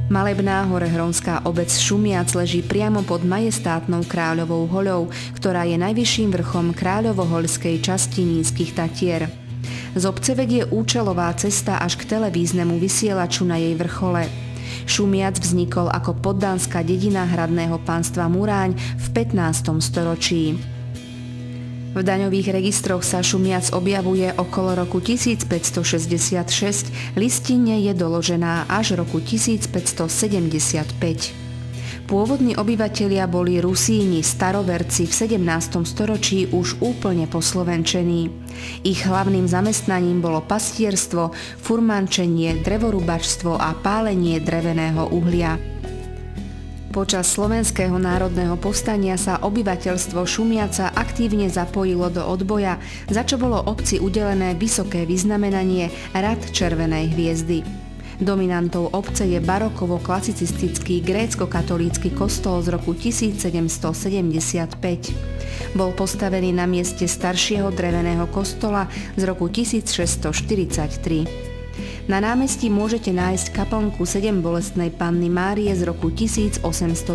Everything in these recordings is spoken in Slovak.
Malebná horehronská obec Šumiac leží priamo pod majestátnou Kráľovou hoľou, ktorá je najvyšším vrchom kráľovohoľskej časti Nízkych Tatier. Z obce vedie účelová cesta až k televíznemu vysielaču na jej vrchole. Šumiac vznikol ako poddánska dedina hradného pánstva Muráň v 15. storočí. V daňových registroch sa Šumiac objavuje okolo roku 1566, listine je doložená až roku 1575. Pôvodní obyvatelia boli Rusíni, staroverci v 17. storočí už úplne poslovenčení. Ich hlavným zamestnaním bolo pastierstvo, furmančenie, drevorubačstvo a pálenie dreveného uhlia. Počas Slovenského národného povstania sa obyvateľstvo Šumiaca aktívne zapojilo do odboja, za čo bolo obci udelené vysoké vyznamenanie Rad Červenej hviezdy. Dominantou obce je barokovo-klasicistický grécko-katolícky kostol z roku 1775. Bol postavený na mieste staršieho dreveného kostola z roku 1643. Na námestí môžete nájsť kaplnku 7 bolestnej Panny Márie z roku 1813.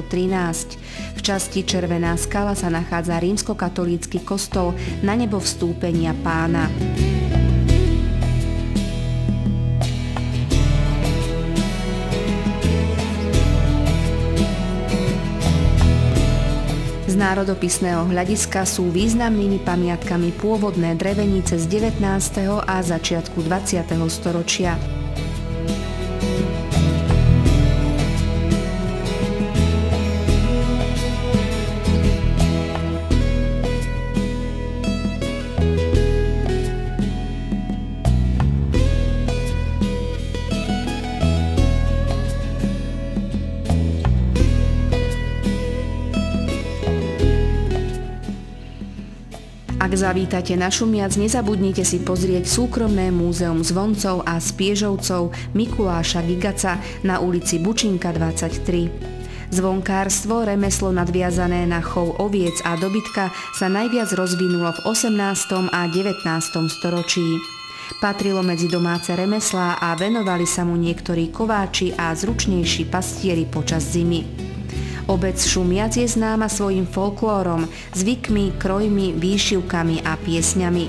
V časti Červená skala sa nachádza rímskokatolícky kostol Na nebo vstúpenia Pána. Z národopisného hľadiska sú významnými pamiatkami pôvodné drevenice z 19. a začiatku 20. storočia. Ak zavítate na Šumiac, nezabudnite si pozrieť súkromné múzeum zvoncov a spiežovcov Mikuláša Gigaca na ulici Bučinka 23. Zvonkárstvo, remeslo nadviazané na chov oviec a dobytka sa najviac rozvinulo v 18. a 19. storočí. Patrilo medzi domáce remeslá a venovali sa mu niektorí kováči a zručnejší pastieri počas zimy. Obec Šumiac je známa svojím folklórom, zvykmi, krojmi, výšivkami a piesňami.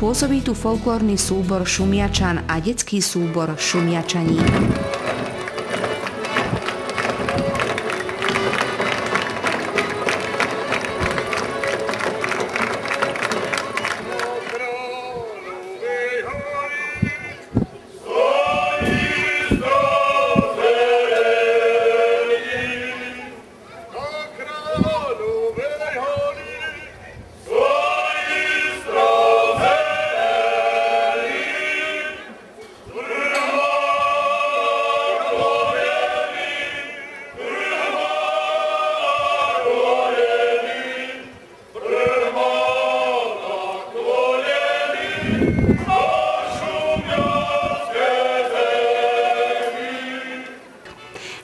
Pôsobí tu folklórny súbor Šumiačan a detský súbor Šumiačaní.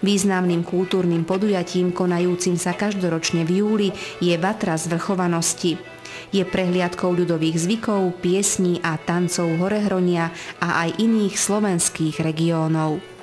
Významným kultúrnym podujatím konajúcim sa každoročne v júli je Vatra zvrchovanosti. Je prehliadkou ľudových zvykov, piesní a tancov Horehronia a aj iných slovenských regiónov.